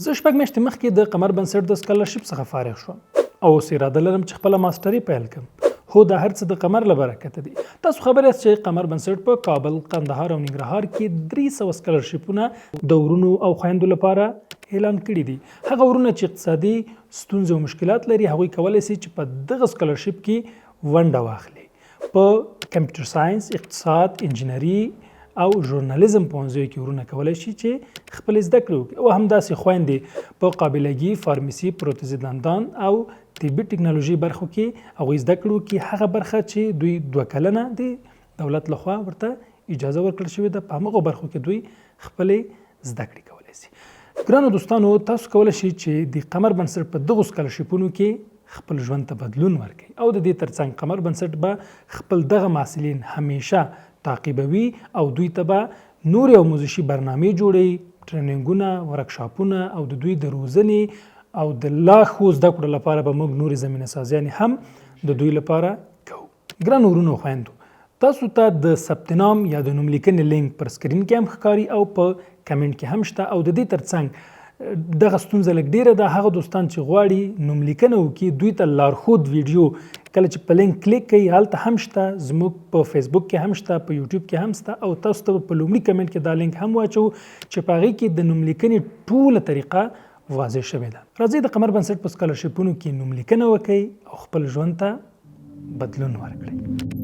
زه شپږ میاشتې مخکې د قمر بنسټ د سکالرشپ څخه فارغ شوم او اوس اراده لرم چې خپله ماسټري پیل کړم. هو دا هر څه د قمر له برکته دي. تاسو خبر یاست چې قمر بنسټ په کابل، قندهار او ننګرهار کې 300 سکالرشپونه د ورونو او خویندو لپاره اعلان کړي دي. هغه ورونه چې اقتصادي ستونزې او مشکلات لري هغوی کولی شي چې په دغه سکالرشپ کې ونډه واخلي. په کمپیوټر ساینس، اقتصاد، انجینري او ژورنالیزم پوهنځیو کې ورونه کولی شي چې خپل زده کړې وکړي او همداسې خویندې په قابلګي، فارمسي، پروتزي دندان او طبي ټکنالوژي برخو کې هغوی زده کړې وکړي. هغه برخه چې دوی 2 کلنه د دولت لخوا ورته اجازه ورکړل شوې ده، په همغو برخو کې دوی خپلې زده کړې کولی شي. ګرانو دوستانو، تاسو کولی شئ چې د قمر بنسټ په دغو سکالرشپونو کې خپل ژوند ته بدلون ورکړي او د دې ترڅنګ قمر بنسټ به خپل دغه محصلین همیشه تعقیبوي او دوی ته به نورې آموزشي برنامې جوړوي، ټریننګونه، ورکشاپونه او د دوی د روزنې او د لا ښو زده کړو لپاره به موږ نورې زمینه سازیانې هم د دوی لپاره کوو. ګرانو ورونو او خویندو، تاسو ته د ثبت نام یا د نوم لیکنې لینک پر سکرین کې هم ښکاري او په کمنټ کې هم شته او د دې ترڅنګ دغه ستونزه لږ ډیره ده. هغه دوستان چې غواړي نوم لیکنه وکړي دوی ته لارښود ویډیو کله چې په لینک کلیک کوي هلته هم شته، زموږ په فیسبوک کې هم شته، په یوټیوب کې هم شته او تاسو ته په لومړي کمنټ کې دا لینک هم واچو چې په هغې کې د نوم لیکنې ټوله طریقه واضح شوې ده. راځئ د قمر بنسټ په سکالرشپونو کې نوم لیکنه وکړئ او خپل ژوند ته بدلون ورکړئ.